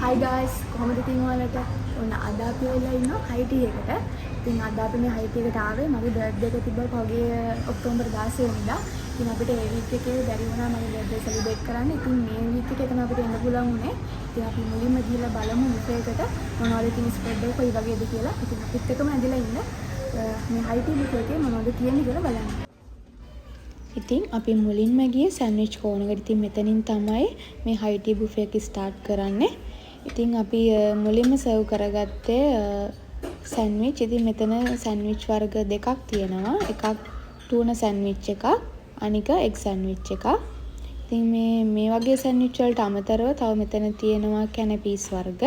Hi guys, කොහොමද ඉතින් ඔයාලට? ඔන්න අද අපි වෙලා ඉන්නවා high tea එකට. ඉතින් අද අපි මේ high tea එකට ආවේ මගේ බර්ත්ඩේ එක තිබ්බා පහුගිය ඔක්තෝබර් 16 වෙනිදා. ඉතින් අපිට ඒ වීක් එකේ බැරි වුණා මගේ බර්ත්ඩේ සෙලිබ්‍රේට් කරන්න. ඉතින් මේ වීක් එකේ තමයි අපිට එන්න පුළුවන් වුණේ. ඉතින් අපි මුලින්ම ගිහලා බලමු බුෆේ එකට මොනවද ඉතින් ස්ප්‍රෙඩ් එක කොයි වගේද කියලා. ඉතින් අපිත් එක්කම ඇදලා ඉන්න මේ high tea බුෆේ එකේ මොනවද තියෙන්නේ කියලා බලන්න. ඉතින් අපි මුලින්ම ගියේ සෑන්ඩ්විච් කෝනකට. ඉතින් මෙතනින් තමයි මේ high tea බුෆේ එක ස්ටාර්ට් කරන්නේ. ඉතින් අපි මුලින්ම සර්ව් කරගත්තේ සෑන්ඩ්විච්. ඉතින් මෙතන සෑන්ඩ්විච් වර්ග දෙකක් තියෙනවා. එකක් ටූනා සෑන්ඩ්විච් එකක්, අනික එග් සෑන්ඩ්විච් එකක්. ඉතින් මේ වගේ සෑන්ඩ්විච් වලට අමතරව තව මෙතන තියෙනවා කැනපීස් වර්ග.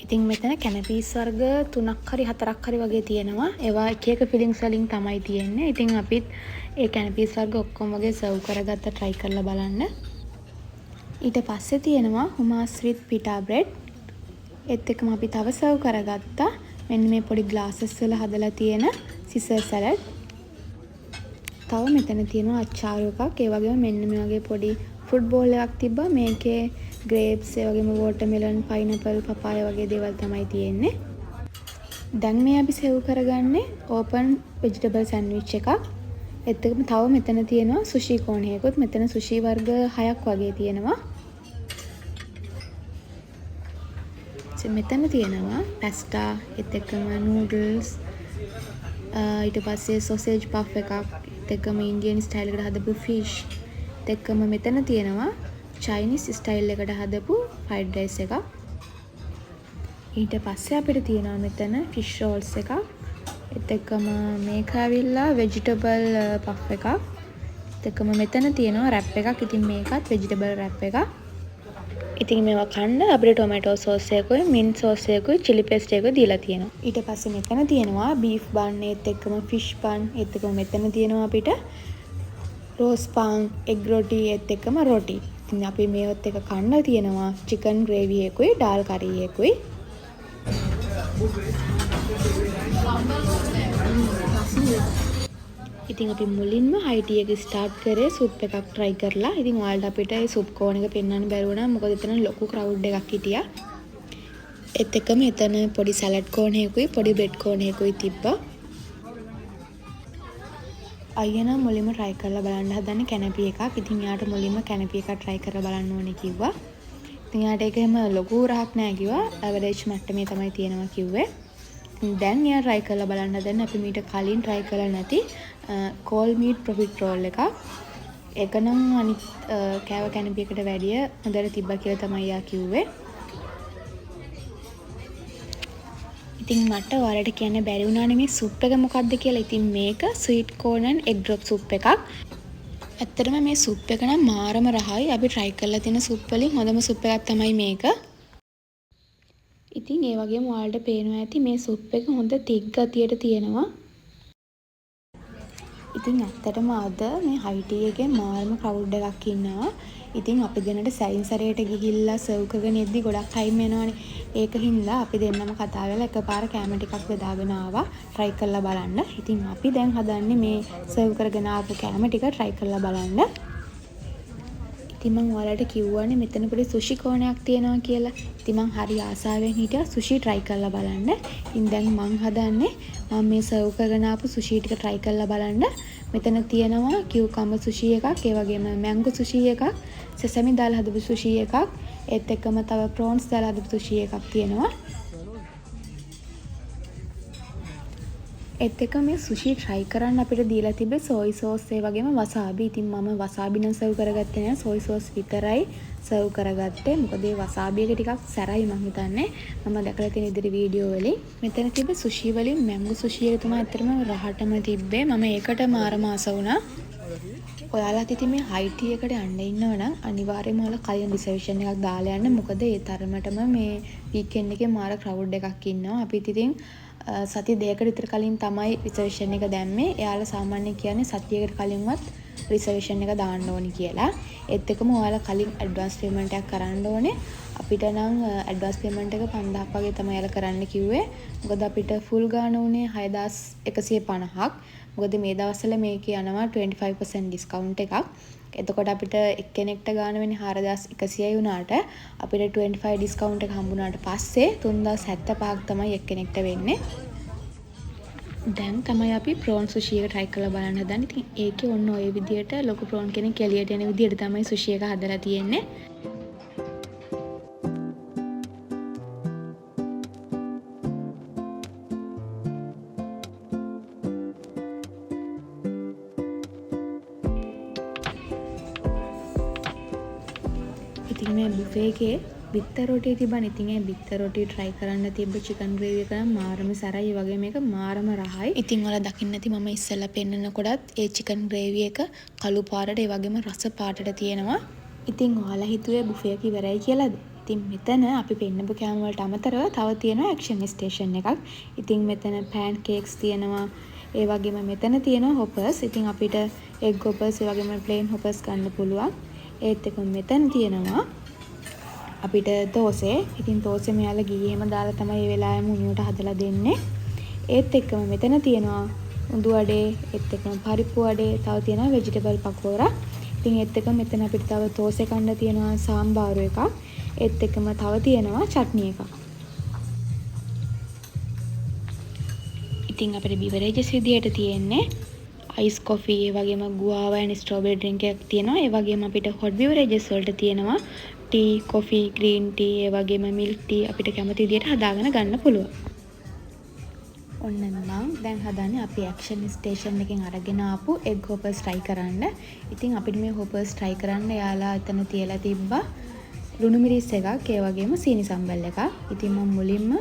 ඉතින් මෙතන කැනපීස් වර්ග 3ක් හරි 4ක් හරි වගේ තියෙනවා. ඒවා එක එක ෆිලින්ග්ස් වලින් තමයි තියෙන්නේ. ඉතින් අපිත් ඒ කැනපීස් වර්ග ඔක්කොම වගේ සර්ව් කරගත්ත try කරලා බලන්න. ඊට පස්සේ තියෙනවා හුමාස් with pita bread. ඒත් එක්කම අපි තව සර්ව් කරගත්තා මෙන්න මේ පොඩි ග්ලාසස් වල හදලා තියෙන සිසර් සලාඩ්. තව මෙතන තියෙනවා අච්චාරු එකක්. ඒ වගේම මෙන්න මේ වගේ පොඩි ෆෘට් බෝල් එකක් තිබ්බා. මේකේ ග්‍රේප්ස්, ඒ වගේම වෝටර්මෙලන්, පයිනැපල්, පපාය වගේ දේවල් තමයි තියෙන්නේ. දැන් මේ අපි සර්ව් කරගන්නේ ඕපන් වෙජිටබල් සෑන්ඩ්විච් එකක්. ඒත් එක්කම තව මෙතන තියෙනවා සුෂි කෝණයකුත්. මෙතන සුෂි වර්ග 6ක් වගේ තියෙනවා. මෙතන තියෙනවා පැස්ටා, ඒත් එක්කම නූඩල්ස්, ඊට පස්සේ සොසේජ් පෆ් එකක්, ඒත් එක්කම ඉන්දියන් ස්ටයිල් එකට හදපු ෆිෂ්, ඒත් එක්කම මෙතන තියෙනවා චයිනීස් ස්ටයිල් එකට හදපු ෆ්‍රයිඩ් රයිස් එකක්. ඊට පස්සේ අපිට තියෙනවා මෙතන ෆිෂ් රෝල්ස් එකක්. ඒත් එක්කම මේක ඇවිල්ලා වෙජිටබල් පෆ් එකක්. ඒත් එක්කම මෙතන තියෙනවා රැප් එකක්. ඉතින් මේකත් වෙජිටබල් රැප් එකක්. ඉතින් මේවා කන්න අපිට ටොමැටෝ සෝස් එකකුයි, මින්ට් සෝස් එකකුයි, චිලි පේස්ට් එකකුයි දීලා තියෙනවා. ඊට පස්සේ මෙතන තියෙනවා බීෆ් බන්, ඒත් එක්කම ෆිෂ් බන්, ඒත් එක්කම මෙතන තියෙනවා අපිට රෝස් පාන්, එග් රොටි, ඒත් එක්කම රොටි. ඉතින් අපි මේවත් එක කන්න තියෙනවා චිකන් ග්‍රේවි එකකුයි, ඩාල් කරි එකකුයි. ඉතින් අපි මුලින්ම high tea එක ස්ටාර්ට් කරේ සුප් එකක් try කරලා. ඉතින් ඔයාලට අපිට ඒ සුප් කෝන් එක පෙන්වන්න බැරි වුණා. මොකද එතන ලොකු crowd එකක් හිටියා. ඒත් එක්කම එතන පොඩි සලාඩ් කෝන් එකකුයි, පොඩි බ්‍රෙඩ් කෝන් එකකුයි තිබ්බා. අයියනා මුලින්ම try කරලා බලන්න හදන්නේ කැනපි එකක්. ඉතින් යාට මුලින්ම කැනපි එකක් try කරලා බලන්න ඕනේ කිව්වා. ඉතින් යාට ඒක එහෙම ලොකු රහක් නෑ කිව්වා. ඇවරේජ් මට්ටමේ තමයි තියෙනවා කිව්වේ. දැන් යා try කරලා බලන්න හදන්නේ අපි මීට කලින් try කරලා නැති කෝල් මීට් ප්‍රොෆිට් රෝල් එකක්. ඒක නම් අනිත් කෑව කැනපි එකට වැඩිය හොඳට තිබ්බා කියලා තමයි යා කිව්වේ. ඉතින් මට ඔයාලට කියන්න බැරි වුණානේ මේ සුප් එක මොකක්ද කියලා. ඉතින් මේක sweet cone and egg drop soup එකක්. ඇත්තටම මේ සුප් එක නම් මාරම රහයි. අපි try කරලා තියෙන සුප් වලින් හොඳම සුප් එකක් තමයි මේක. ඉතින් ඒ වගේම ඔයාලට පේනවා ඇති මේ සුප් එක හොඳ තික් ගතියට තියෙනවා. ඉතින් ඇත්තටම අද මේ high tea එකේ මාරම crowd එකක් ඉන්නවා. ඉතින් අපි දෙන්නට සැරින් සැරේට ගිහිල්ලා සර්ව් කරගෙන ඉද්දි ගොඩක් ටයිම් යනවනේ. ඒක හින්දා අපි දෙන්නම කතා කරලා එකපාර කැම ටිකක් බෙදාගෙන ආවා try කරලා බලන්න. ඉතින් අපි දැන් හදන්නේ මේ සර්ව් කරගෙන ආපු කැම ටික try කරලා බලන්න. ඉතින් මම ඔයාලට කිව්වනේ මෙතන පොඩි සුෂි කෝණයක් තියෙනවා කියලා. ඉතින් මම හරි ආසාවෙන් හිටියා සුෂි try කරලා බලන්න. ඉතින් දැන් මම හදන්නේ මම මේ සර්ව් කරගෙන ආපු සුෂි ටික try කරලා බලන්න. මෙතන තියෙනවා කියුකම්බර් සුෂි එකක්, ඒ වගේම මැංගෝ සුෂි එකක්, සෙසමි දාලා හදපු සුෂි එකක්, ඒත් එක්කම තව ප්‍රෝන්ස් දාලා හදපු සුෂි එකක් තියෙනවා. ඒත් එක්ක මේ සුෂි try කරන්න අපිට දීලා තිබ්බේ සෝයි සෝස් ඒ වගේම වසාබි. ඉතින් මම වසාබි නම් සර්ව් කරගත්තේ නෑ. සෝයි සෝස් විතරයි සර්ව් කරගත්තේ. මොකද ඒ වසාබි එක ටිකක් සැරයි මම හිතන්නේ. මම දැකලා තියෙන ඉදිරි වීඩියෝ වලින්. මෙතන තිබ්බ සුෂි වලින් මැංගෝ සුෂි එක තමයි ඇත්තටම රහටම තිබ්බේ. මම ඒකට මාරම ආස වුණා. ඔයාලත් ඉතින් මේ high tea එකට යන්න ඉන්නවනම් අනිවාර්යයෙන්ම ඔයාලා කලින් රිසර්වේෂන් එකක් දාලා යන්න. මොකද ඒ තරමටම මේ වීකෙන්ඩ් එකේ මාර crowd එකක් ඉන්නවා. අපිත් ඉතින් සතිය දෙකකට විතර කලින් තමයි රිසර්වේෂන් එක දැම්මේ. එයාලා සාමාන්‍යයෙන් කියන්නේ සතියකට කලින්වත් රිසර්වේෂන් එක දාන්න ඕනි කියලා. ඒත් එක්කම ඔයාලා කලින් ඇඩ්වාන්ස් පේමන්ට් එකක් කරන්න ඕනේ. අපිට නම් ඇඩ්වාන්ස් පේමන්ට් එක 5000ක් වගේ තමයි යාලා කරන්න කිව්වේ. මොකද අපිට ෆුල් ගාන උනේ 6150ක්. මොකද මේ දවස්වල මේකේ යනවා 25% ඩිස්කවුන්ට් එකක්. එතකොට අපිට එක්කෙනෙක්ට ගාන වෙන්නේ 4100යි වුණාට අපිට 25 ඩිස්කවුන්ට් එක හම්බුනාට පස්සේ 3075ක් තමයි එක්කෙනෙක්ට වෙන්නේ. දැන් තමයි අපි ප්‍රෝන් සුෂි එක try කරලා බලන්න හදන්නේ. ඉතින් ඒකේ ඔන්න ඔය විදියට ලොකු ප්‍රෝන් කෙනෙක් එළියට එන විදියට තමයි සුෂි එක හදලා තියෙන්නේ. ඉතින් මේ බුෆේ එකේ බිත්තර රොටිය තිබ්බනේ. ඉතින් ඒ බිත්තර රොටිය try කරන්න තිබ්බ chicken gravy එක නම් මාරම සරයි. ඒ වගේ මේක මාරම රහයි. ඉතින් ඔයාලා දකින්න ඇති මම ඉස්සෙල්ලා පෙන්නනකොටත් ඒ chicken gravy එක කළු පාටට ඒ වගේම රස පාටට තියෙනවා. ඉතින් ඔයාලා හිතුවේ බුෆේ එක ඉවරයි කියලාද? ඉතින් මෙතන අපි පෙන්නපු කෑම වලට අමතරව තව තියෙනවා action station එකක්. ඉතින් මෙතන pancakes තියෙනවා. ඒ වගේම මෙතන තියෙනවා hoppers. ඉතින් අපිට egg hoppers ඒ වගේම plain hoppers ගන්න පුළුවන්. ඒත් එක මෙතන තියෙනවා අපිට දෝසේ. ඉතින් දෝසේ මෙයාලා ගියේ එහෙම දාලා තමයි මේ වෙලාවෙම උණුවට හදලා දෙන්නේ. ඒත් එක්කම මෙතන තියෙනවා උඳු වඩේ, ඒත් එක්කම පරිප්පු වඩේ, තව තියෙනවා vegetable pakora. ඉතින් ඒත් එක්කම මෙතන අපිට තව දෝසේ කන්න තියෙනවා සාම්බාරු එකක්. ඒත් එක්කම තව තියෙනවා චට්නි එකක්. ඉතින් අපිට බිවරේජස් විදියට තියෙන්නේ ice coffee, ඒ වගේම guava and strawberry drink එකක් තියෙනවා. ඒ වගේම අපිට hot beverages වලට තියෙනවා tea, coffee, green tea, ඒ වගේම milk tea අපිට කැමති විදියට හදාගෙන ගන්න පුළුවන්. ඔන්න නම් දැන් හදන්නේ අපි action station එකෙන් අරගෙන ආපු egg hoppers try කරන්න. ඉතින් අපිට මේ hoppers try කරන්න යාලා එතන තියලා තිබ්බා ලුණු මිරිස් එකක්, ඒ වගේම සීනි සම්බල් එකක්. ඉතින් මම මුලින්ම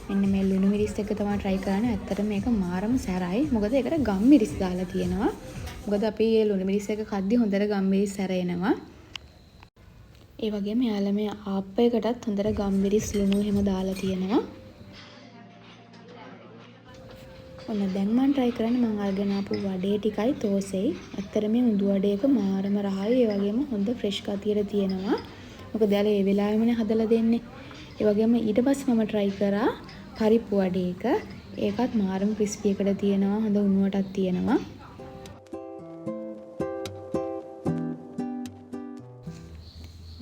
මෙන්න මේ ලුණු මිරිස් එක තමයි try කරන්නේ. ඇත්තට මේක මාරම සැරයි. මොකද ඒකට ගම් මිරිස් දාලා තියෙනවා. මොකද අපි මේ ලුණු මිරිස් එක කද්දි හොඳට ගම් මිරිස් සැරෙනවා. ඒ වගේම යාලා මේ ආප්ප එකටත් හොඳට ගම් මිරිස් ලුණු එහෙම දාලා තියෙනවා. ඔන්න දැන් මම try කරන්නේ මම අරගෙන ආපු වඩේ ටිකයි තෝසෙයි. ඇත්තට මේ උඳු වඩේක මාරම රහයි. ඒ වගේම හොඳ fresh ගතියට තියෙනවා. මොකද යාලා ඒ වෙලාවෙමනේ හදලා දෙන්නේ. ඒ වගේම ඊට පස්සේ මම try කරා පරිප්පු වඩේ එක. ඒකත් මාරම crispy එකට තියෙනවා. හොඳ උණුවටක් තියෙනවා.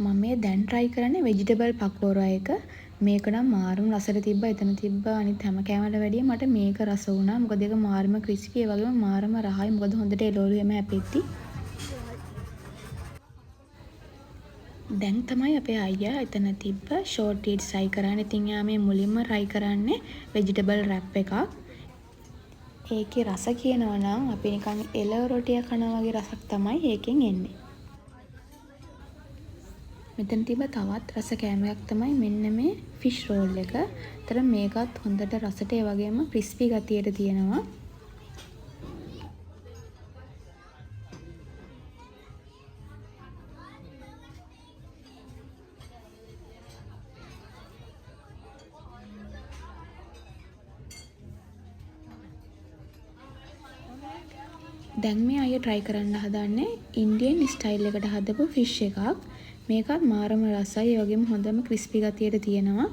මම මේ දැන් try කරන්නේ vegetable pakora එක. මේක නම් මාරම රසට තිබ්බා. එතන තිබ්බා අනිත් හැම කෑමකට වැඩිය මට මේක රස වුණා. මොකද ඒක මාරම crispy, ඒ වගේම මාරම රහයි. මොකද හොඳට එළවලු එම හැපෙtti. දැන් තමයි අපේ අයියා එතන තිබ්බ short eats try කරන්නේ. ඉතින් යා මේ මුලින්ම try කරන්නේ vegetable wrap එකක්. ඒකේ රස කියනවා නම් අපි නිකන් එළව රොටිය කනවා වගේ රසක් තමයි ඒකෙන් එන්නේ. මෙතන තිබ්බ තවත් රස කෑමක් තමයි මෙන්න මේ fish roll එක. ඒතර මේකත් හොඳට රසට ඒ වගේම crispy ගතියට තියෙනවා. දැන් මේ අය try කරන්න හදන්නේ Indian style එකට හදපු fish එකක්. මේකත් මාරම රසයි, ඒ වගේම හොඳම crispy ගතියට තියෙනවා.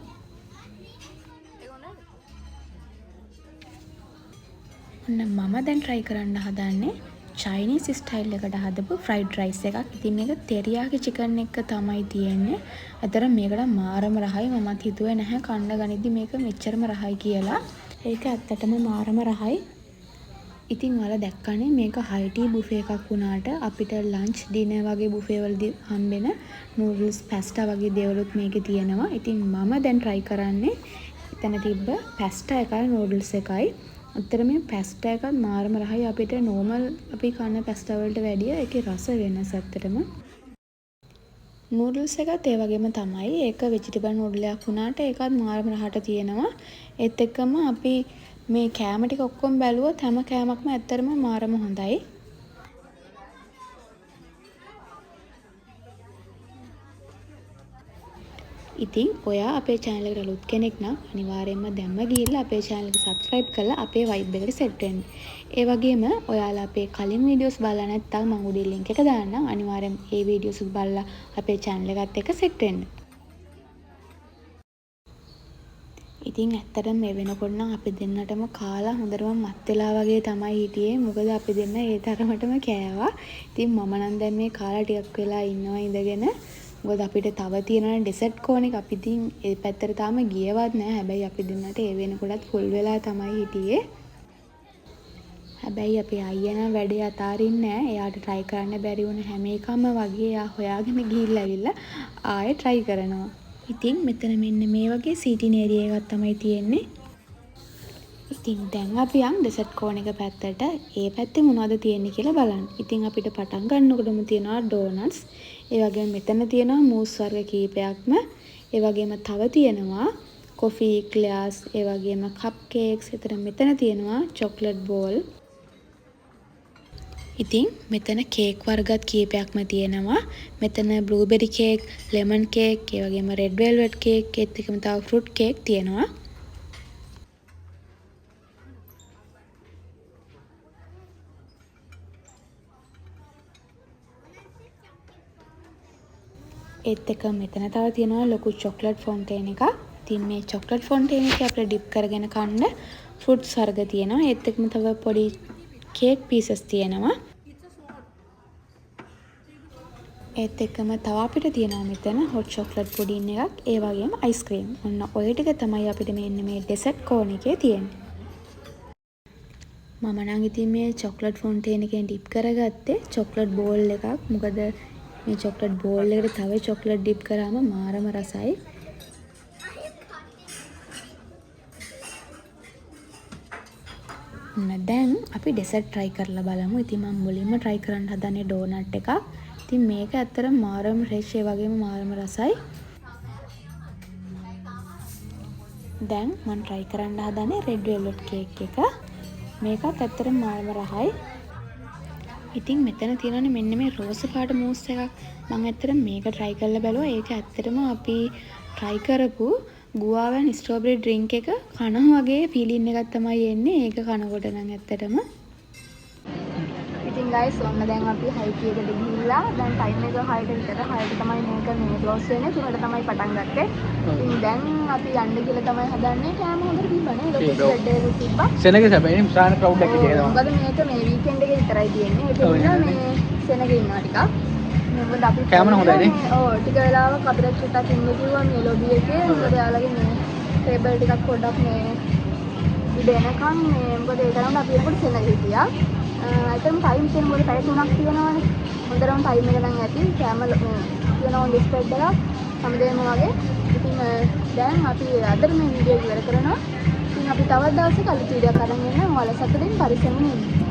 ඔන්න මම දැන් try කරන්න හදන්නේ Chinese style එකට හදපු fried rice එකක්. ඉතින් මේක teriyaki chicken එක තමයි තියෙන්නේ. අතර මේකට මාරම රහයි. මමත් හිතුවේ නැහැ කන්න ගනිද්දි මේක මෙච්චරම රහයි කියලා. ඒක ඇත්තටම මාරම රහයි. ඉතින් ඔයාලා දැක්කනේ මේක high tea buffet එකක් වුණාට අපිට lunch dinner වගේ buffet වලදී හම්බෙන noodles pasta වගේ දේවලුත් මේකේ තියෙනවා. ඉතින් මම දැන් try කරන්නේ එතන තිබ්බ pasta එකයි noodles එකයි. අතර මේ pasta එකත් මාරම රහයි. අපිට normal අපි කන pasta වලට වැඩිය ඒකේ රස වෙනස ඇත්තටම. noodles එකත් ඒ වගේම තමයි. ඒක vegetable noodle එකක් වුණාට ඒකත් මාරම රහට තියෙනවා. ඒත් එක්කම අපි මේ කෑම ටික ඔක්කොම බැලුවොත් හැම කෑමක්ම ඇත්තටම මාරම හොඳයි. ඉතින් ඔයා අපේ channel එකට අලුත් කෙනෙක් නම් අනිවාර්යයෙන්ම දැම්ම ගිහිල්ලා අපේ channel එක subscribe කරලා අපේ vibe එකට set වෙන්න. ඒ වගේම ඔයාලා අපේ කලින් videos බලලා නැත්නම් මම උඩින් link එක දාන්නම්. අනිවාර්යෙන් ඒ videos බලලා අපේ channel එකත් එක්ක set වෙන්න. ඉතින් ඇත්තටම මේ වෙනකොට නම් අපි දෙන්නටම කාලා හොඳටම මත් වෙලා වගේ තමයි හිටියේ. මොකද අපි දෙන්න ඒ තරමටම කෑවා. ඉතින් මම නම් දැන් මේ කාලා ටිකක් වෙලා ඉන්නවා ඉඳගෙන. මොකද අපිට තව තියෙනවා ඩෙසර්ට් කෝන් එක. අපි ඉතින් ඒ පැත්තට තාම ගියවත් නැහැ. හැබැයි අපි දෙන්නට ඒ වෙනකොටත් ෆුල් වෙලා තමයි හිටියේ. හැබැයි අපේ අයියා නම් වැඩේ අතාරින්නේ නැහැ. එයාට try කරන්න බැරි වුණ හැම එකම වගේ එයා හොයාගෙන ගිහිල්ලා ඇවිල්ලා ආයෙ try කරනවා. ඉතින් මෙතන මෙන්න මේ වගේ සීටින් ඒරියා එකක් තමයි තියෙන්නේ. ඉතින් දැන් අපි යන් ඩෙසර්ට් කෝන් එක පැත්තට. ඒ පැත්තේ මොනවද තියෙන්නේ කියලා බලන්න. ඉතින් අපිට පටන් ගන්නකොටම තියෙනවා ඩෝනට්ස්. ඒ වගේම මෙතන තියෙනවා මූස් වර්ග කීපයක්ම. ඒ වගේම තව තියෙනවා කොෆි ක්ලියර්ස්, ඒ වගේම කප් කේක්ස්. මෙතන තියෙනවා චොක්ලට් බෝල්. ඉතින් මෙතන කේක් වර්ගත් කීපයක්ම තියෙනවා. මෙතන බ්ලූබෙරි කේක්, ලෙමන් කේක්, ඒ වගේම රෙඩ් වෙල්වෙට් කේක්, ඒත් එක්කම තව ෆෘට් කේක් තියෙනවා. ඒත් එක්ක මෙතන තව තියෙනවා ලොකු චොක්ලට් ෆොන්ටේන් එකක්. ඉතින් මේ චොක්ලට් ෆොන්ටේන් එකේ අපිට ඩිප් කරගෙන කන්න ෆෘට්ස් වර්ග තියෙනවා. ඒත් එක්කම තව පොඩි කේක් පීසස් තියෙනවා. ඒත් එක්කම තව අපිට තියෙනවා මෙතන හොට් චොක්ලට් පුඩින් එකක්, ඒ වගේම අයිස්ක්‍රීම්. ඔන්න ඔය ටික තමයි අපිට මෙන්න මේ ඩෙසර්ට් කෝන් එකේ තියෙන්නේ. මම නම් ඉතින් මේ චොක්ලට් ෆොන්ටේන් එකෙන් ඩිප් කරගත්තේ චොක්ලට් බෝල් එකක්. මොකද මේ චොක්ලට් බෝල් එකට තව චොක්ලට් ඩිප් කරාම මාරම රසයි. දැන් අපි ඩෙසර්ට් try කරලා බලමු. ඉතින් මම මුලින්ම try කරන්න හදන්නේ ඩෝනට් එකක්. ඉතින් මේක ඇත්තටම මාරම ෆ්‍රෙෂ්, ඒ වගේම මාරම රසයි. දැන් මම try කරන්න හදන්නේ රෙඩ් වෙල්වෙට් කේක් එක. මේකත් ඇත්තටම මාරම රහයි. ඉතින් මෙතන තියෙනනේ මෙන්න මේ රෝස් පාට මූස් එකක්. මම ඇත්තටම මේක try කරලා බැලුවා. ඒක ඇත්තටම අපි try කරපු ගුවාවන් ස්ට්‍රෝබෙරි ඩ්‍රින්ක් එක කන වගේ ෆීලින් එකක් තමයි එන්නේ. ඒක කනකොට නම් ඇත්තටම. ඉතින් guys ඔන්න දැන් අපි හයික් එකට ගිහිල්ලා දැන් ටයිම් එක 6ට විතර. 6ට තමයි මේක මේ ක්ලෝස් වෙන්නේ. 3ට තමයි පටන් ගත්තේ. ඉතින් දැන් අපි යන්න කියලා තමයි හදන්නේ. කෑම හොඳට තිබ්බනේ. ලොකු බ්‍රෙඩ් එකක් තිබ්බා. සෙනගේ සැබෑනේ සාන ක්‍රවුඩ් එකක් තියෙනවා. මොකද මේක මේ වීකෙන්ඩ් එකේ විතරයි තියෙන්නේ. ඒක නිසා මේ සෙනගේ ඉන්නවා ටිකක්. මොකද අපි කෑම හොඳයිනේ. ඔව් ටික වෙලාවක් අපිට චුට්ටක් ඉන්න කිව්වා මේ ලොබි එකේ. මොකද යාළුවගේ මේ ටේබල් ටිකක් පොඩ්ඩක් මේ ඉඳ එනකන් මේ මොකද ඒ තරම් අපි එනකොට සෙනගේ හිටියා. ඇත්තටම ටයිම් තියෙන මොකද පැය 3ක් තියෙනවානේ. හොඳටම ටයිම් එක නම් ඇති. කැම තියෙනවා ඩිස්ප්ලේඩ් එකක් හැමදේම වගේ. ඉතින් දැන් අපි අද මේ වීඩියෝ ඉවර කරනවා. ඉතින් අපි තවත් දවසක අලුත් වීඩියෝක් අරන් එන්න ඔයාලා සතුටින් පරිස්සමින් ඉන්න.